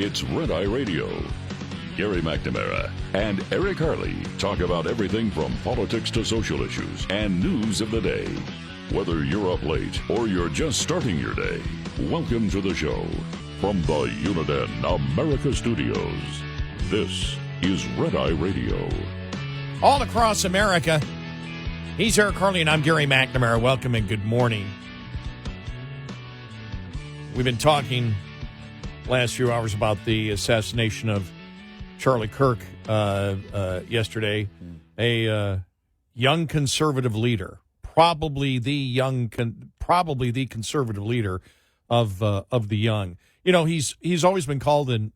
It's Red Eye Radio. Gary McNamara and Eric Harley talk about everything from politics to social issues and news of the day. Whether you're up late or you're just starting your day, welcome to the show. From the Uniden America Studios, this is Red Eye Radio. All across America, he's Eric Harley and I'm Gary McNamara. Welcome and good morning. We've been talking last few hours about the assassination of Charlie Kirk yesterday, a young conservative leader, probably the conservative leader of the young. You know, he's always been called an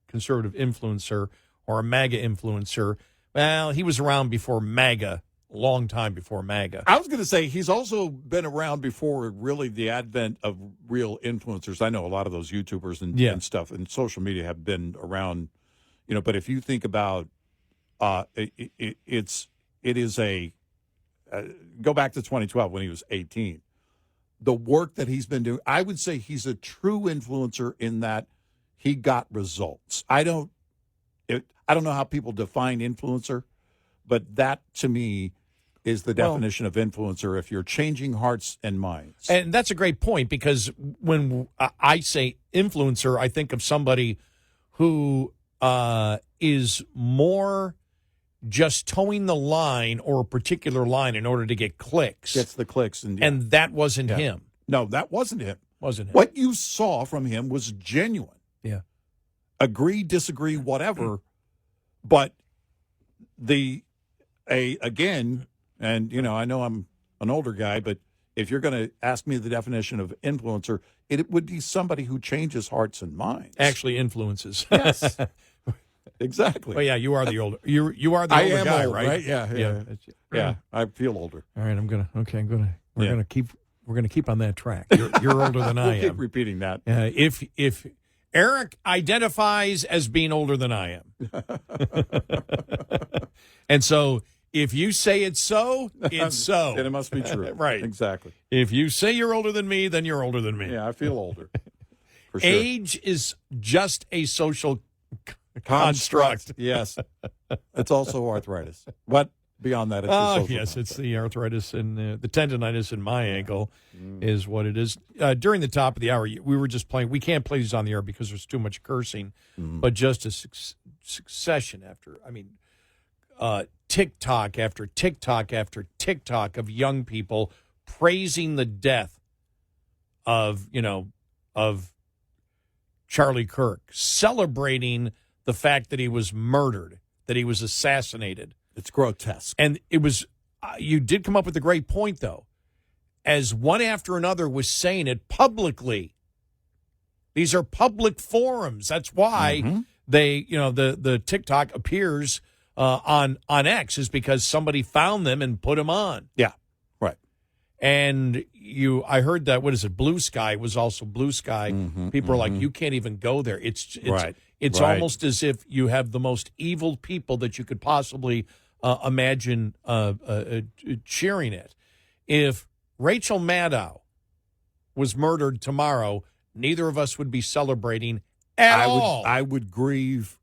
conservative influencer or a MAGA influencer. Well, he was around before MAGA. Long time before MAGA. I was going to say he's also been around before really the advent of real influencers. I know a lot of those YouTubers and stuff and social media have been around, you know, but if you think about it is a go back to 2012 when he was 18. The work that he's been doing, I would say he's a true influencer in that he got results. I don't know how people define influencer, but that to me is the definition of influencer if you're changing hearts and minds. And that's a great point because when I say influencer, I think of somebody who is more just towing the line or a particular line in order to get clicks. Gets the clicks. And that wasn't him. No, that wasn't him. Wasn't him. What you saw from him was genuine. Yeah. Agree, disagree, whatever. But again, and, you know, I know I'm an older guy, but if you're going to ask me the definition of influencer, it would be somebody who changes hearts and minds. Actually influences. Yes. Exactly. Well, yeah, you are the older. You are the older guy, old, right? Yeah. I feel older. All right, we're gonna keep on that track. You're older than I am. Keep repeating that. If Eric identifies as being older than I am, and so if you say it's so, it's so. Then it must be true. Right. Exactly. If you say you're older than me, then you're older than me. Yeah, I feel older. For sure. Age is just a social construct. Yes. It's also arthritis. But beyond that, it's a social construct. It's the arthritis and the tendonitis in my ankle is what it is. During the top of the hour, we were just playing. We can't play these on the air because there's too much cursing, but just a succession TikTok after TikTok after TikTok of young people praising the death of Charlie Kirk, celebrating the fact that he was murdered, that he was assassinated. It's grotesque. And it was, you did come up with a great point, though. As one after another was saying it publicly, these are public forums. That's why they, the TikTok appears on X is because somebody found them and put them on. Yeah, right. And I heard that, what is it, Blue Sky was also Blue Sky. People are like, you can't even go there. It's right. It's right. almost as if you have the most evil people that you could possibly imagine cheering it. If Rachel Maddow was murdered tomorrow, neither of us would be celebrating at all. I would grieve.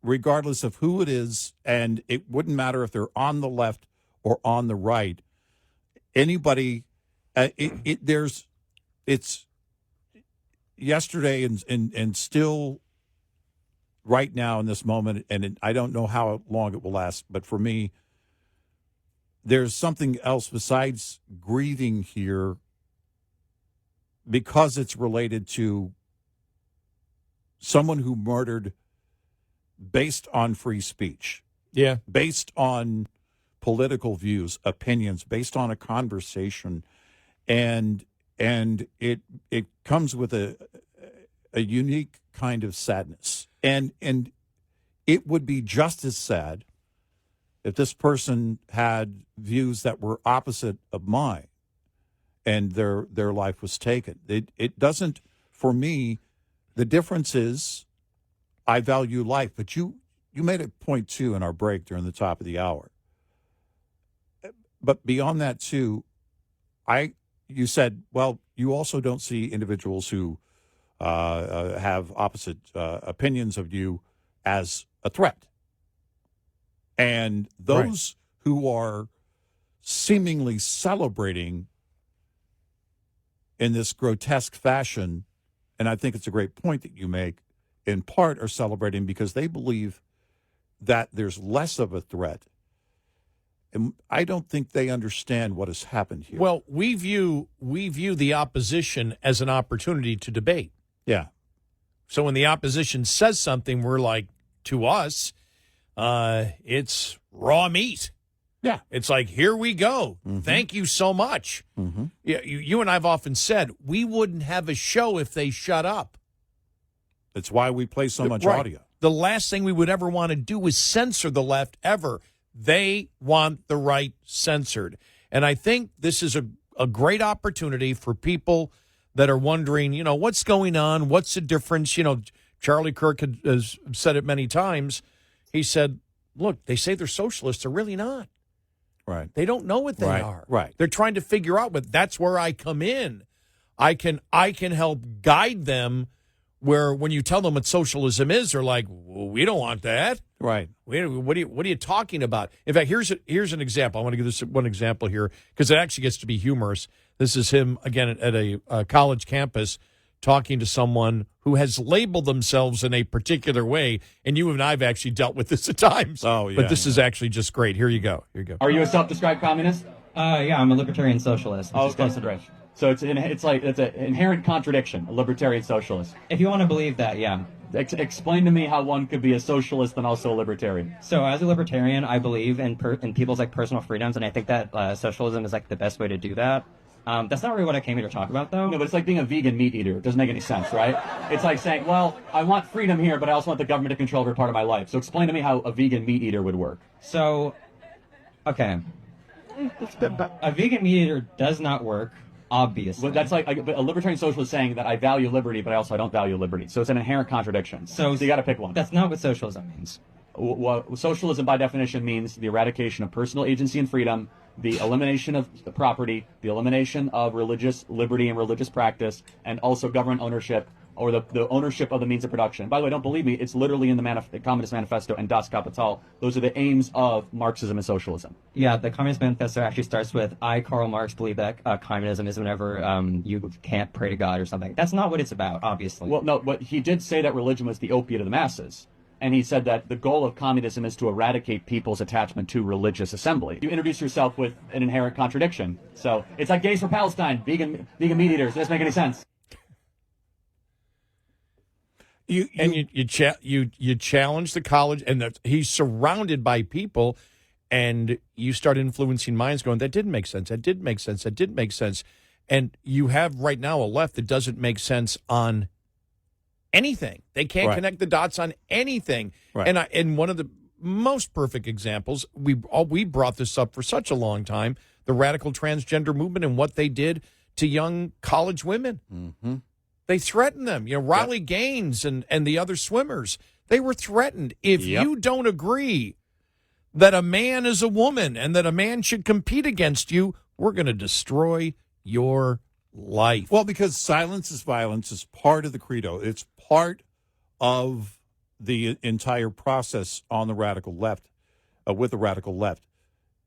Regardless of who it is, and it wouldn't matter if they're on the left or on the right. Anybody, it's yesterday and still right now in this moment, and I don't know how long it will last, but for me, there's something else besides grieving here because it's related to someone who murdered based on free speech. Yeah. Based on political views, opinions, based on a conversation. And it comes with a unique kind of sadness. And it would be just as sad if this person had views that were opposite of mine and their life was taken. It doesn't, for me, the difference is I value life, but you made a point, too, in our break during the top of the hour. But beyond that, too, you said, well, you also don't see individuals who have opposite opinions of you as a threat. And those who are seemingly celebrating in this grotesque fashion, and I think it's a great point that you make, in part are celebrating because they believe that there's less of a threat. And I don't think they understand what has happened here. Well, we view the opposition as an opportunity to debate. Yeah. So when the opposition says something, we're like, to us, it's raw meat. Yeah. It's like, here we go. Mm-hmm. Thank you so much. Mm-hmm. Yeah, you and I have often said, we wouldn't have a show if they shut up. That's why we play so much audio. The last thing we would ever want to do is censor the left, ever. They want the right censored. And I think this is a great opportunity for people that are wondering, what's going on? What's the difference? Charlie Kirk has said it many times. He said, look, they say they're socialists. They're really not. Right. They don't know what they are. Right. They're trying to figure out what. That's where I come in. I can help guide them where when you tell them what socialism is, they're like, well, we don't want that. Right. What are you talking about? In fact, here's an example. I want to give this one example here because it actually gets to be humorous. This is him, again, at a college campus talking to someone who has labeled themselves in a particular way, and you and I have actually dealt with this at times. Oh, yeah. But this is actually just great. Here you go. Are you a self-described communist? Yeah, I'm a libertarian socialist. Oh, okay. Great. So it's an inherent contradiction, a libertarian socialist. If you want to believe that, yeah. Explain to me how one could be a socialist and also a libertarian. So as a libertarian, I believe in people's personal freedoms, and I think that socialism is the best way to do that. That's not really what I came here to talk about, though. No, but it's like being a vegan meat eater. It doesn't make any sense, right? It's like saying, well, I want freedom here, but I also want the government to control every part of my life. So explain to me how a vegan meat eater would work. So, okay. A vegan meat eater does not work, obviously. But that's like a libertarian socialist saying that I value liberty, but I don't value liberty. So it's an inherent contradiction. So you got to pick one. That's not what socialism means. Well, socialism, by definition, means the eradication of personal agency and freedom, the elimination of property, the elimination of religious liberty and religious practice, and also government ownership, or the ownership of the means of production. By the way, don't believe me, it's literally in the Communist Manifesto and Das Kapital. Those are the aims of Marxism and socialism. Yeah, the Communist Manifesto actually starts with, I, Karl Marx, believe that communism is whenever you can't pray to God or something. That's not what it's about, obviously. Well, no, but he did say that religion was the opiate of the masses. And he said that the goal of communism is to eradicate people's attachment to religious assembly. You introduce yourself with an inherent contradiction. So it's like gays for Palestine, vegan meat eaters. Does this make any sense? You challenge the college, and he's surrounded by people, and you start influencing minds going, that didn't make sense, that didn't make sense, that didn't make sense. And you have right now a left that doesn't make sense on anything. They can't connect the dots on anything. Right. And one of the most perfect examples, we brought this up for such a long time, the radical transgender movement and what they did to young college women. Mm-hmm. They threatened them. Riley Gaines and the other swimmers, they were threatened. If you don't agree that a man is a woman and that a man should compete against you, we're going to destroy your life. Well, because silence is violence is part of the credo. It's part of the entire process on the radical left, with the radical left.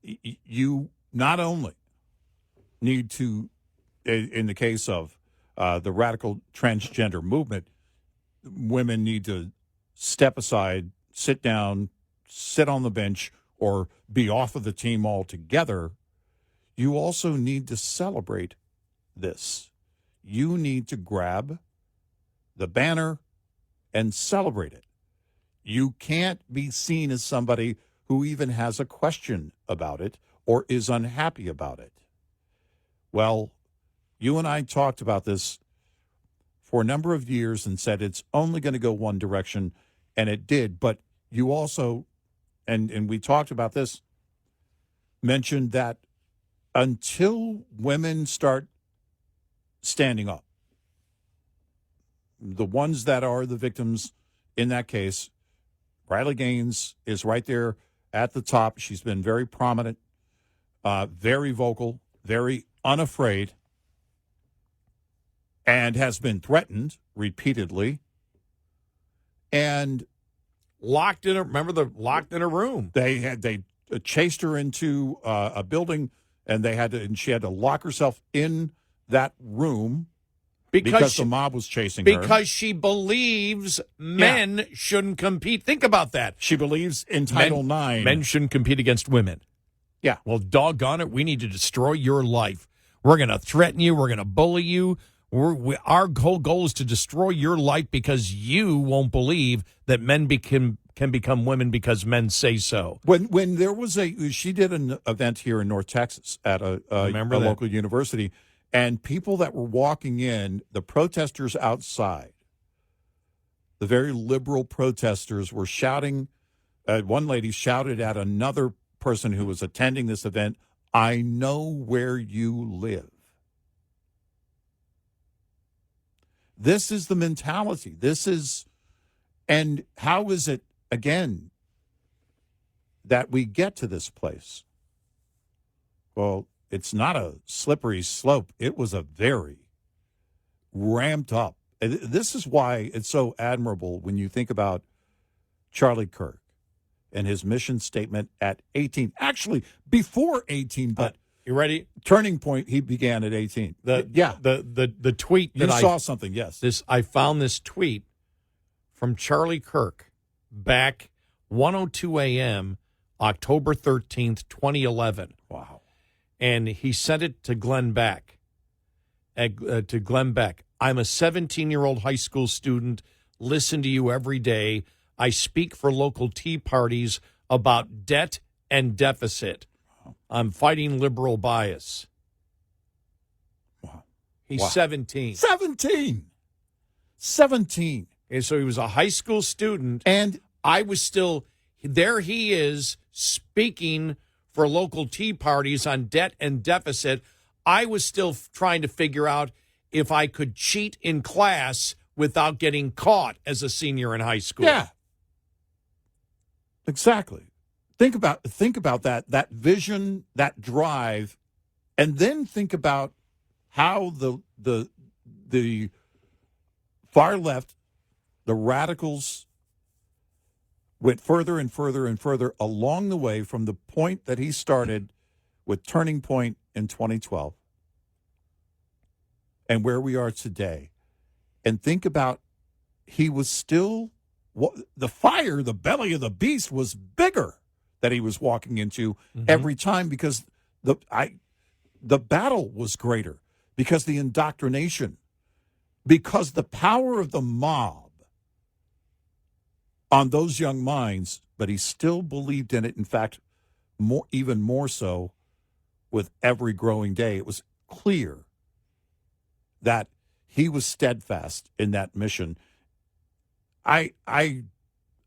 You not only need to, in the case of the radical transgender movement, women need to step aside, sit down, sit on the bench, or be off of the team altogether. You also need to celebrate this. You need to grab the banner and celebrate it. You can't be seen as somebody who even has a question about it or is unhappy about it. Well, you and I talked about this for a number of years and said it's only going to go one direction, and it did. But you also, and we talked about this, mentioned that until women start standing up, the ones that are the victims in that case, Riley Gaines is right there at the top. She's been very prominent, very vocal, very unafraid. and has been threatened repeatedly. And locked in a room. They chased her into a building, and she had to lock herself in that room because the mob was chasing her. Because she believes men shouldn't compete. Think about that. She believes in Title IX. Men shouldn't compete against women. Yeah. Well, doggone it, we need to destroy your life. We're going to threaten you. We're going to bully you. Our whole goal is to destroy your life because you won't believe that men can become women because men say so. When there was she did an event here in North Texas at a local university, and people that were walking in, the protesters outside, the very liberal protesters were shouting. One lady shouted at another person who was attending this event, "I know where you live." This is the mentality. And how is it, again, that we get to this place? Well, it's not a slippery slope. It was a very ramped up. This is why it's so admirable when you think about Charlie Kirk and his mission statement at 18. Actually, before 18, but you ready? Turning point, he began at 18. The tweet that you saw something, yes. I found this tweet from Charlie Kirk back 1:02 a.m., October 13th, 2011. Wow. And he sent it to Glenn Beck. To Glenn Beck. I'm a 17-year-old high school student. Listen to you every day. I speak for local tea parties about debt and deficit. I'm fighting liberal bias. Wow. He's 17. 17. And so he was a high school student. And I was still, there he is speaking for local tea parties on debt and deficit. I was still trying to figure out if I could cheat in class without getting caught as a senior in high school. Yeah. Exactly. Think about that vision, that drive, and then think about how the far left, the radicals, went further and further and further along the way from the point that he started with Turning Point in 2012 and where we are today. And think about, he was still, the fire, the belly of the beast was bigger that he was walking into every time, because the battle was greater, because the indoctrination, because the power of the mob on those young minds, but he still believed in it. In fact, even more so with every growing day. It was clear that he was steadfast in that mission. I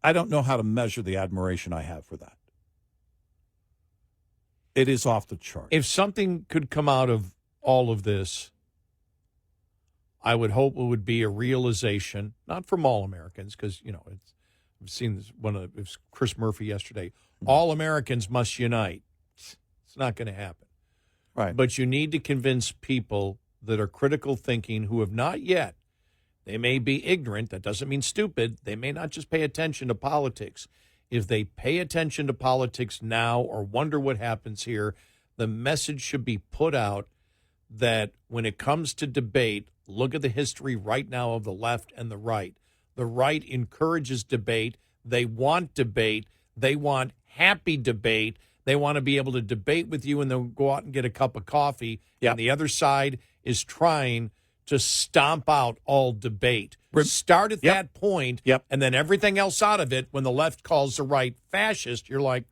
don't know how to measure the admiration I have for that. It is off the chart. If something could come out of all of this, I would hope it would be a realization, not from all Americans, because, I've seen this it was Chris Murphy yesterday. All Americans must unite. It's not going to happen. Right. But you need to convince people that are critical thinking who have not yet. They may be ignorant. That doesn't mean stupid. They may not just pay attention to politics. If they pay attention to politics now or wonder what happens here, the message should be put out that when it comes to debate, look at the history right now of the left and the right. The right encourages debate. They want debate. They want happy debate. They want to be able to debate with you and then go out and get a cup of coffee. Yep. And the other side is trying to stomp out all debate. Start at that point, and then everything else out of it, when the left calls the right fascist, you're like,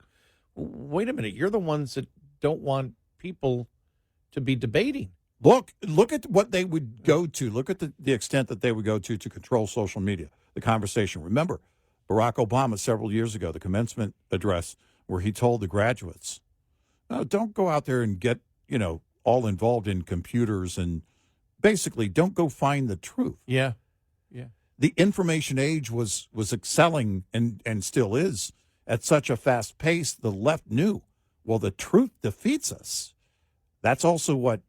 wait a minute, you're the ones that don't want people to be debating. Look at what they would go to. Look at the extent that they would go to control social media, the conversation. Remember, Barack Obama several years ago, the commencement address, where he told the graduates, no, don't go out there and get, all involved in computers, and basically don't go find the truth. Yeah. The information age was excelling and still is at such a fast pace. The left knew, well, the truth defeats us. That's also what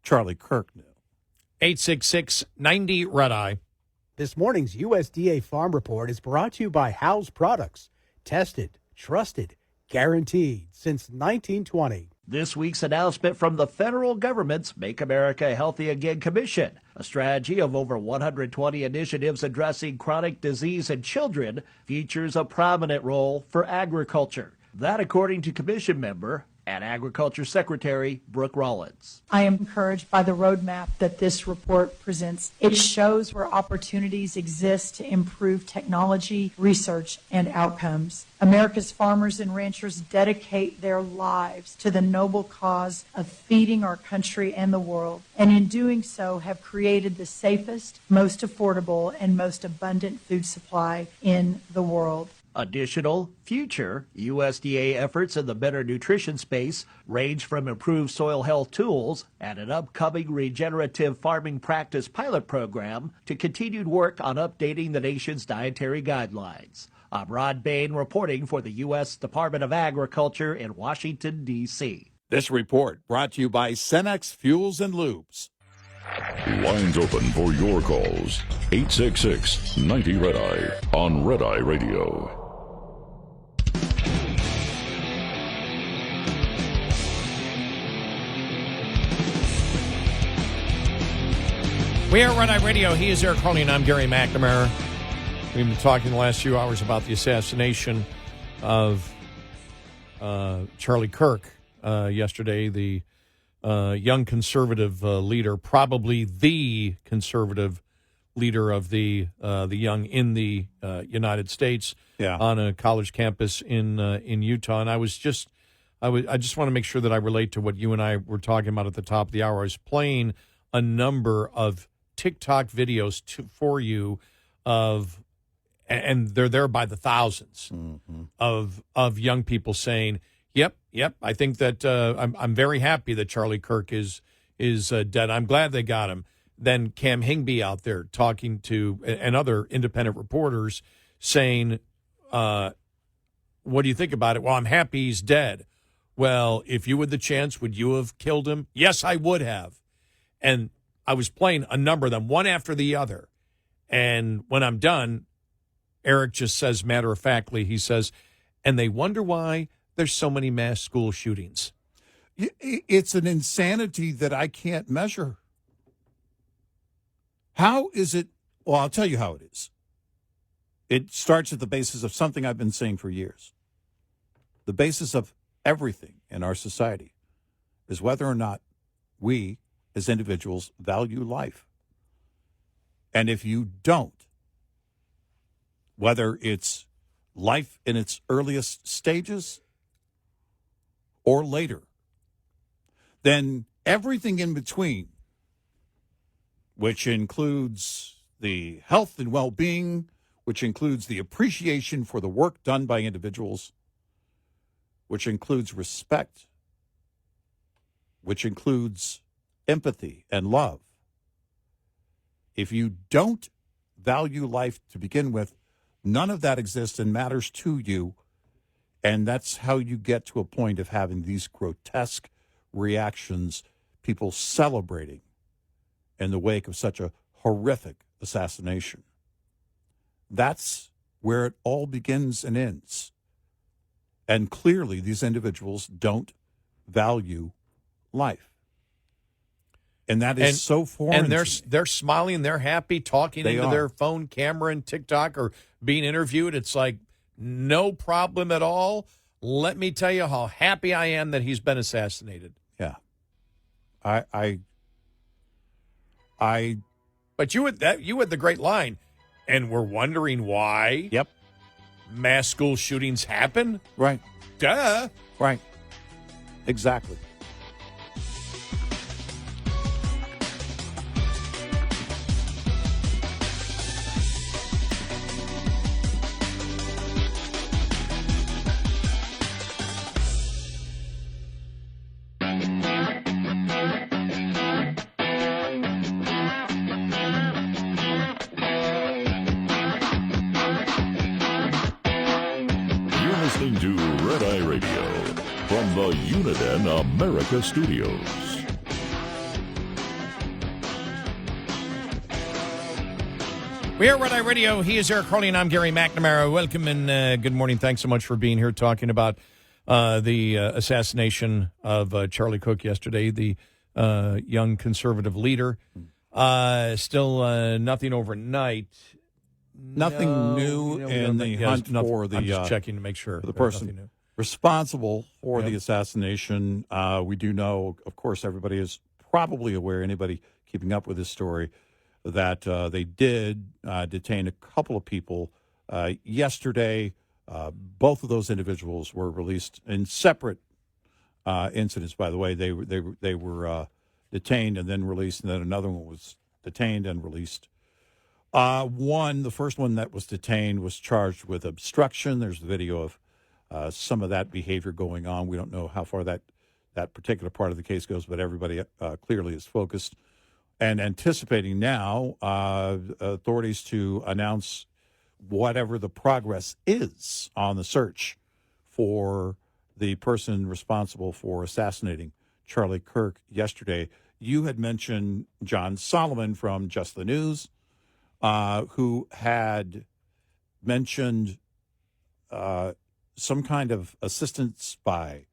Charlie Kirk knew. 866-90-RED-EYE. This morning's USDA Farm Report is brought to you by House Products. Tested, trusted, guaranteed since 1920. This week's announcement from the federal government's Make America Healthy Again Commission, a strategy of over 120 initiatives addressing chronic disease in children, features a prominent role for agriculture. That according to Commission member and Agriculture Secretary Brooke Rollins. I am encouraged by the roadmap that this report presents. It shows where opportunities exist to improve technology, research, and outcomes. America's farmers and ranchers dedicate their lives to the noble cause of feeding our country and the world, and in doing so have created the safest, most affordable, and most abundant food supply in the world. Additional future USDA efforts in the better nutrition space range from improved soil health tools and an upcoming regenerative farming practice pilot program to continued work on updating the nation's dietary guidelines. I'm Rod Bain reporting for the U.S. Department of Agriculture in Washington, D.C. This report brought to you by Cenex Fuels and Lubes. Lines open for your calls. 866-90-RED-EYE on Red Eye Radio. We are Red Eye Radio. He is Eric Harley, and I'm Gary McNamara. We've been talking the last few hours about the assassination of Charlie Kirk yesterday, the young conservative leader, probably the conservative leader of the young in the United States, on a college campus in Utah. And I just want to make sure that I relate to what you and I were talking about at the top of the hour. I was playing a number of TikTok videos for you of, and they're there by the thousands, of young people saying, Yep. I think that I'm very happy that Charlie Kirk is dead. I'm glad they got him. Then Cam Hingby out there talking to and other independent reporters saying, "What do you think about it?" Well, I'm happy he's dead. Well, if you had the chance, would you have killed him? Yes, I would have. And I was playing a number of them, one after the other. And when I'm done, Eric just says, matter-of-factly, he says, and they wonder why there's so many mass school shootings. It's an insanity that I can't measure. How is it? Well, I'll tell you how it is. It starts at the basis of something I've been saying for years. The basis of everything in our society is whether or not we, as individuals, value life. And if you don't, whether it's life in its earliest stages or later, then everything in between, which includes the health and well-being, which includes the appreciation for the work done by individuals, which includes respect, which includes empathy and love. If you don't value life to begin with, none of that exists and matters to you. And that's how you get to a point of having these grotesque reactions, people celebrating in the wake of such a horrific assassination. That's where it all begins and ends. And clearly, these individuals don't value life. And that is so foreign. And they're smiling, they're happy, talking into their phone camera and TikTok or being interviewed. It's like, no problem at all. Let me tell you how happy I am that he's been assassinated. Yeah. But you had the great line, and we're wondering why. Yep. Mass school shootings happen. Right. Duh. Right. Exactly. Listening to Red Eye Radio from the Uniden America Studios. We are Red Eye Radio. He is Eric Harley, and I'm Gary McNamara. Welcome and good morning. Thanks so much for being here talking about the assassination of Charlie Kirk yesterday, the young conservative leader. Still nothing overnight. Nothing new in the hunt for the. I'm just checking to make sure. For the person responsible for the assassination. We do know, of course, everybody is probably aware, anybody keeping up with this story, that they did detain a couple of people yesterday. Both of those individuals were released in separate incidents, by the way. They were detained and then released, and then another one was detained and released. The first one that was detained was charged with obstruction. There's video of some of that behavior going on. We don't know how far that particular part of the case goes, but everybody clearly is focused and anticipating now authorities to announce whatever the progress is on the search for the person responsible for assassinating Charlie Kirk yesterday. You had mentioned John Solomon from Just the News, who had mentioned some kind of assistance by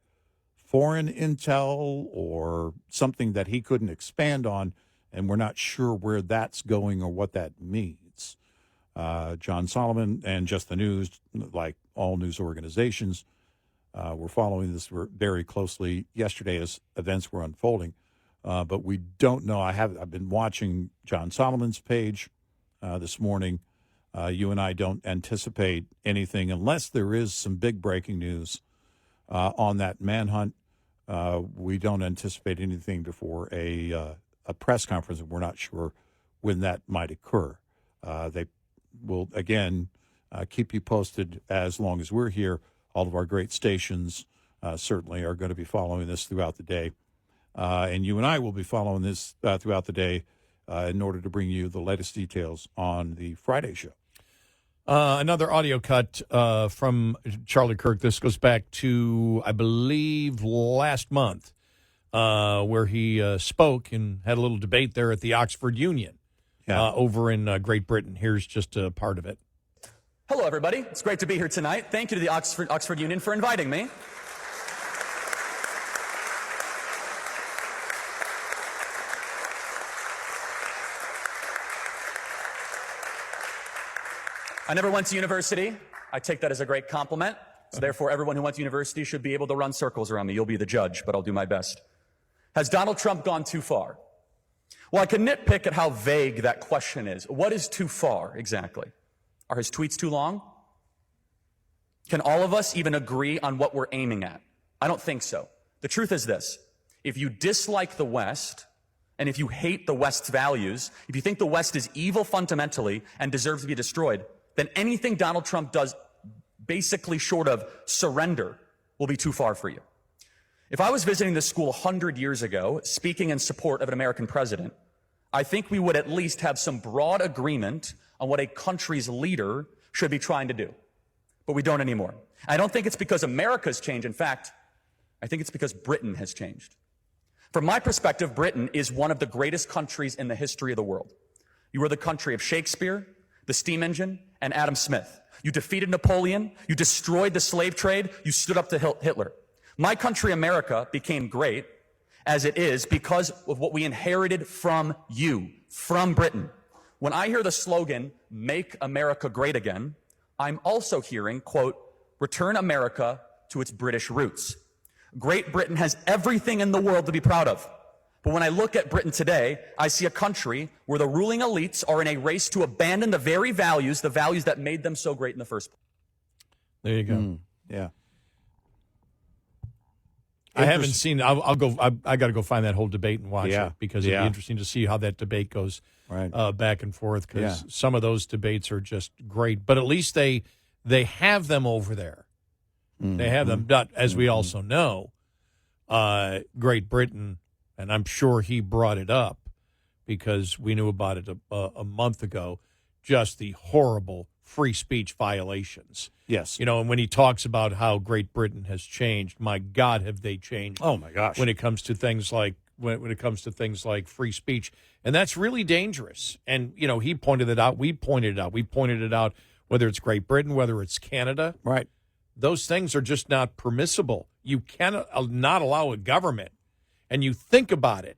foreign intel or something that he couldn't expand on, and we're not sure where that's going or what that means. John Solomon and Just the News, like all news organizations, were following this very closely yesterday as events were unfolding. But we don't know. I've been watching John Solomon's page this morning. You and I don't anticipate anything unless there is some big breaking news on that manhunt. We don't anticipate anything before a press conference, and we're not sure when that might occur. They will, again, keep you posted as long as we're here. All of our great stations certainly are going to be following this throughout the day. And you and I will be following this throughout the day in order to bring you the latest details on the Friday show. Another audio cut from Charlie Kirk. This goes back to, I believe, last month, where he spoke and had a little debate there at the Oxford Union over in Great Britain. Here's just a part of it. Hello, everybody. It's great to be here tonight. Thank you to the Oxford Union for inviting me. I never went to university. I take that as a great compliment. So therefore, everyone who went to university should be able to run circles around me. You'll be the judge, but I'll do my best. Has Donald Trump gone too far? Well, I can nitpick at how vague that question is. What is too far, exactly? Are his tweets too long? Can all of us even agree on what we're aiming at? I don't think so. The truth is this. If you dislike the West, and if you hate the West's values, if you think the West is evil fundamentally and deserves to be destroyed, then anything Donald Trump does basically short of surrender will be too far for you. If I was visiting this school 100 years ago, speaking in support of an American president, I think we would at least have some broad agreement on what a country's leader should be trying to do. But we don't anymore. I don't think it's because America's changed. In fact, I think it's because Britain has changed. From my perspective, Britain is one of the greatest countries in the history of the world. You were the country of Shakespeare, the steam engine, and Adam Smith. You defeated Napoleon. You destroyed the slave trade. You stood up to Hitler. My country, America, became great as it is because of what we inherited from you, from Britain. When I hear the slogan, "Make America Great Again," I'm also hearing, quote, "Return America to its British roots." Great Britain has everything in the world to be proud of. But when I look at Britain today, I see a country where the ruling elites are in a race to abandon the very values, the values that made them so great in the first place. There you go. Yeah. I haven't seen. I'll go. I got to go find that whole debate and watch it because it'd be interesting to see how that debate goes back and forth. Because some of those debates are just great. But at least they have them over there. They have them. But as we also know, Great Britain, and I'm sure he brought it up because we knew about it a month ago. Just the horrible free speech violations. Yes. You know, and when he talks about how Great Britain has changed, my God, have they changed. Oh, my gosh. When it comes to things like when it comes to things like free speech. And that's really dangerous. And, he pointed it out. We pointed it out. We pointed it out, whether it's Great Britain, whether it's Canada. Right. Those things are just not permissible. You cannot not allow a government. And you think about it.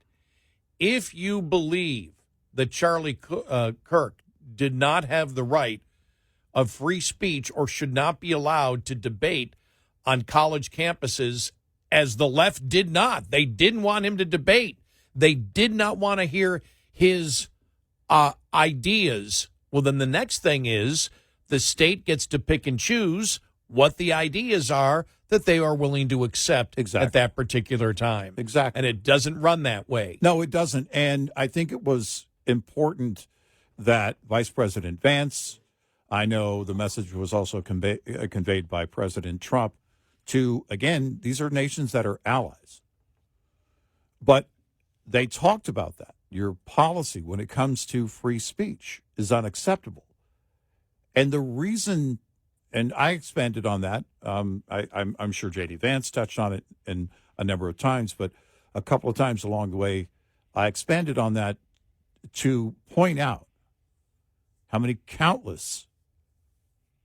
If you believe that Charlie Kirk did not have the right of free speech or should not be allowed to debate on college campuses, as the left did not. They didn't want him to debate. They did not want to hear his ideas. Well, then the next thing is the state gets to pick and choose what the ideas are that they are willing to accept at that particular time. Exactly. And it doesn't run that way. No, it doesn't. And I think it was important that Vice President Vance, I know the message was also conveyed by President Trump, to, again, these are nations that are allies. But they talked about that. Your policy when it comes to free speech is unacceptable. And the reason, and I expanded on that, I'm sure J.D. Vance touched on it in a number of times, but a couple of times along the way, I expanded on that to point out how many countless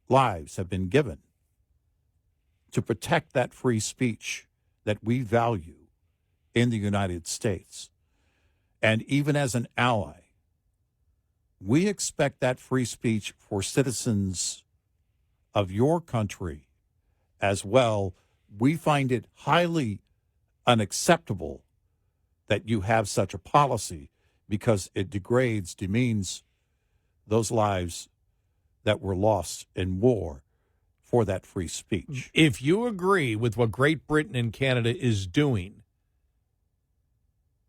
lives have been given to protect that free speech that we value in the United States. And even as an ally, we expect that free speech for citizens of your country as well. We find it highly unacceptable that you have such a policy because it demeans those lives that were lost in war for that free speech. If you agree with what Great Britain and Canada is doing,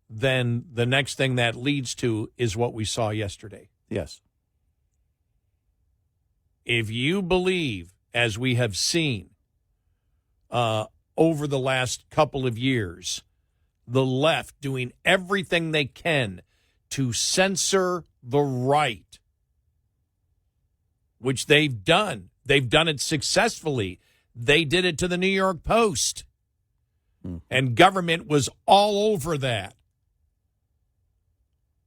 then the next thing that leads to is what we saw yesterday. Yes. If you believe, as we have seen over the last couple of years, the left doing everything they can to censor the right, which they've done. They've done it successfully. They did it to the New York Post. And government was all over that.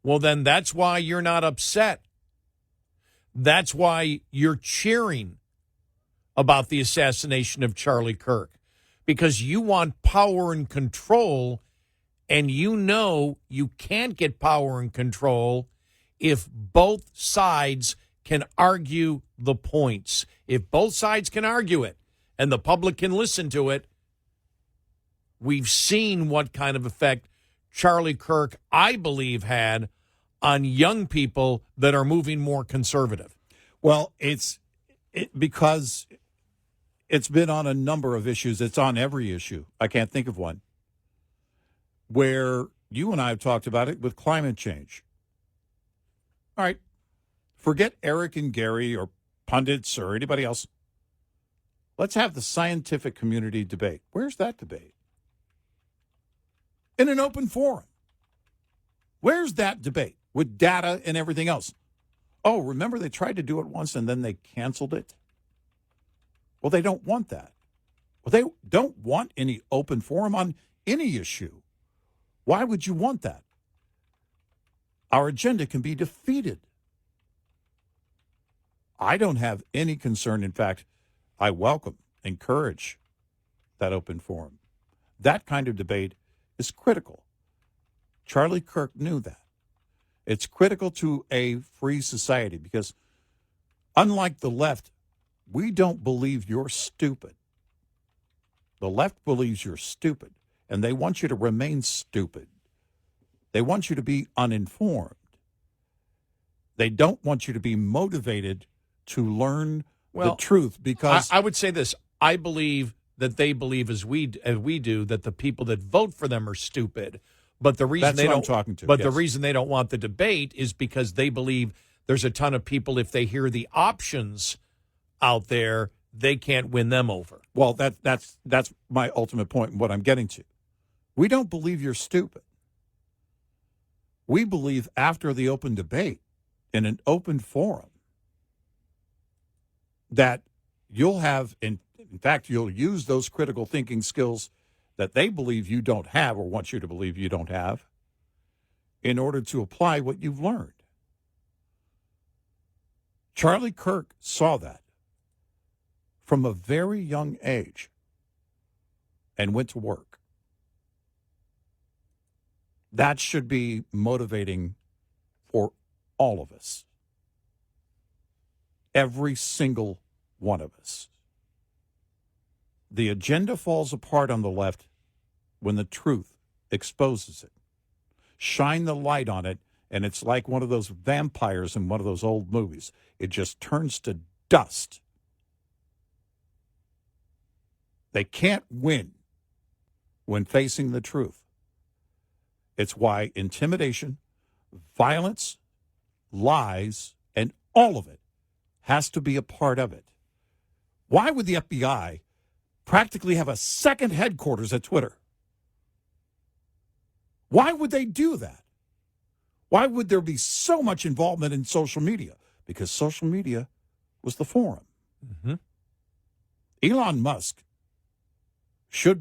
Well, then that's why you're not upset. That's why you're cheering about the assassination of Charlie Kirk. Because you want power and control, and you know you can't get power and control if both sides can argue the points. If both sides can argue it and the public can listen to it, we've seen what kind of effect Charlie Kirk, I believe, had on young people that are moving more conservative. Well, because it's been on a number of issues. It's on every issue. I can't think of one where you and I have talked about it with climate change. All right. Forget Eric and Gary or pundits or anybody else. Let's have the scientific community debate. Where's that debate? In an open forum. Where's that debate with data and everything else? Oh, remember they tried to do it once and then they canceled it? Well, they don't want that. Well, they don't want any open forum on any issue. Why would you want that? Our agenda can be defeated. I don't have any concern. In fact, I encourage that open forum. That kind of debate is critical. Charlie Kirk knew that. It's critical to a free society because, unlike the left, we don't believe you're stupid. The left believes you're stupid, and they want you to remain stupid. They want you to be uninformed. They don't want you to be motivated to learn the truth because... I would say this. I believe that they believe as we do that the people that vote for them are stupid. But the reason the reason they don't want the debate is because they believe there's a ton of people, if they hear the options out there, they can't win them over. Well, that's my ultimate point and what I'm getting to. We don't believe you're stupid. We believe after the open debate, in an open forum, that you'll have, in fact, you'll use those critical thinking skills that they believe you don't have or want you to believe you don't have in order to apply what you've learned. Charlie Kirk saw that from a very young age and went to work. That should be motivating for all of us. Every single one of us. The agenda falls apart on the left when the truth exposes it. Shine the light on it, and it's like one of those vampires in one of those old movies. It just turns to dust. They can't win when facing the truth. It's why intimidation, violence, lies, and all of it has to be a part of it. Why would the FBI practically have a second headquarters at Twitter? Why would they do that? Why would there be so much involvement in social media? Because social media was the forum. Mm-hmm. Elon Musk should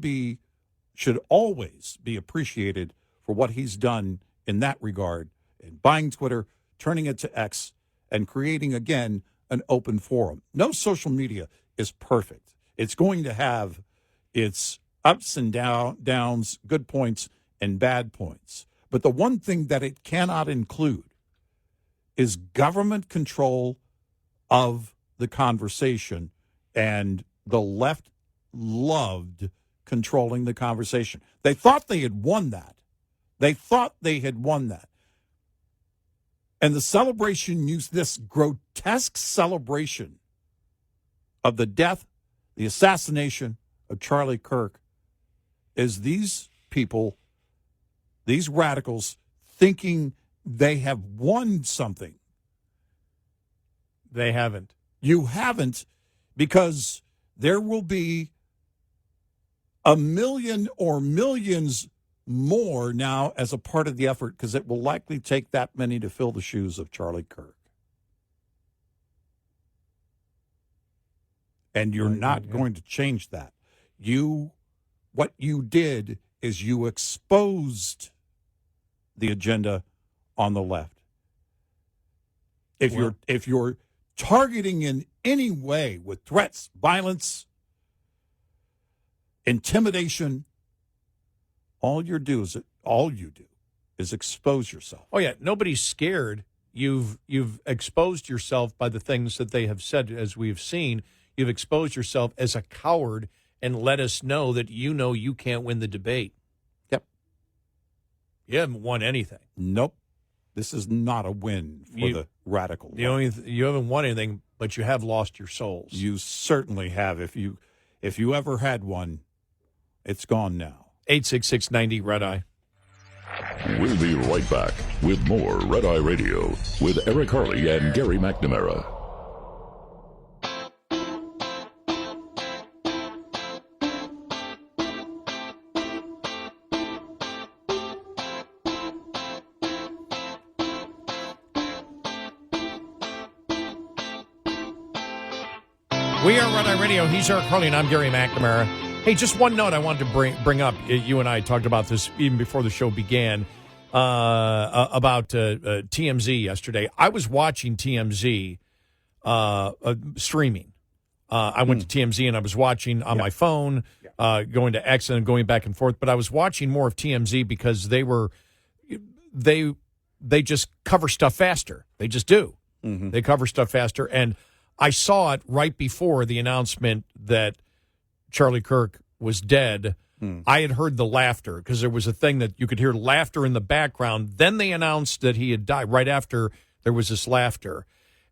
always be appreciated for what he's done in that regard, in buying Twitter, turning it to X, and creating, again, an open forum. No social media is perfect. It's going to have its ups and downs, good points and bad points. But the one thing that it cannot include is government control of the conversation, and the left loved controlling the conversation. They thought they had won that. And the celebration used this grotesque celebration of the death, the assassination of Charlie Kirk, is these people, these radicals, thinking they have won something. They haven't. You haven't, because there will be a million or millions more now as a part of the effort, because it will likely take that many to fill the shoes of Charlie Kirk. And you're not going to change that. What you did is you exposed the agenda on the left. If you're targeting in any way with threats, violence, intimidation, all you do is expose yourself. Oh yeah, nobody's scared. You've exposed yourself by the things that they have said, as we've seen. You've exposed yourself as a coward and let us know that you can't win the debate. Yep. You haven't won anything. Nope. This is not a win for the radical. You haven't won anything, but you have lost your souls. You certainly have. If you ever had one, it's gone now. 866-90 Red Eye. We'll be right back with more Red Eye Radio with Eric Harley and Gary McNamara. We are Red Eye Radio. He's Eric Harley, and I'm Gary McNamara. Hey, just one note I wanted to bring up. You and I talked about this even before the show began, about TMZ yesterday. I was watching TMZ streaming. I went to TMZ, and I was watching on my phone, going to X and going back and forth. But I was watching more of TMZ because they just cover stuff faster. They just do. Mm-hmm. They cover stuff faster. And I saw it right before the announcement that Charlie Kirk was dead. I had heard the laughter because there was a thing that you could hear laughter in the background. Then they announced that he had died. Right after, there was this laughter.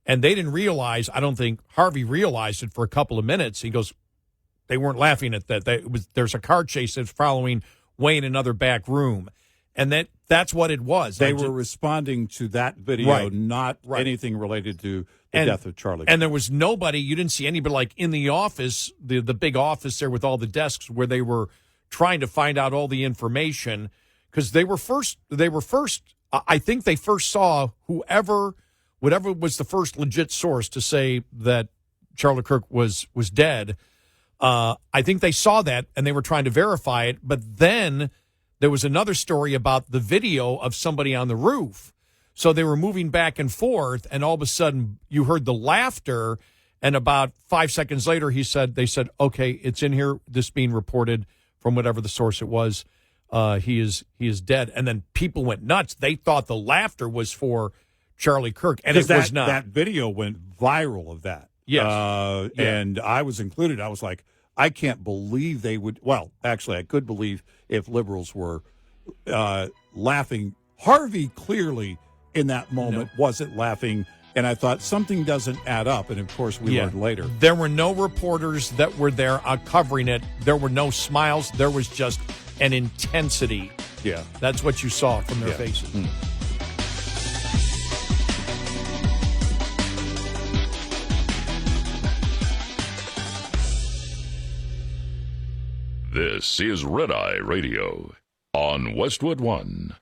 And they didn't realize, I don't think Harvey realized it for a couple of minutes. He goes, they weren't laughing at that. There's a car chase that's following Wayne in another back room. And that's what it was. They were responding to that video, not anything related to the death of Charlie. And there was nobody, you didn't see anybody like in the office, the big office there with all the desks where they were trying to find out all the information, because they were first, I think they first saw whatever was the first legit source to say that Charlie Kirk was dead. I think they saw that and they were trying to verify it. But then there was another story about the video of somebody on the roof. So they were moving back and forth, and all of a sudden you heard the laughter. And about 5 seconds later, they said, okay, it's in here. This being reported from whatever the source it was. He is dead. And then people went nuts. They thought the laughter was for Charlie Kirk, and it was not. That video went viral of that. Yes. And I was included. I was like, I can't believe they would. Well, actually, I could believe if liberals were laughing. Harvey clearly in that moment wasn't laughing. And I thought something doesn't add up. And, of course, we learned later. There were no reporters that were there covering it. There were no smiles. There was just an intensity. Yeah. That's what you saw from their faces. This is Red Eye Radio on Westwood One.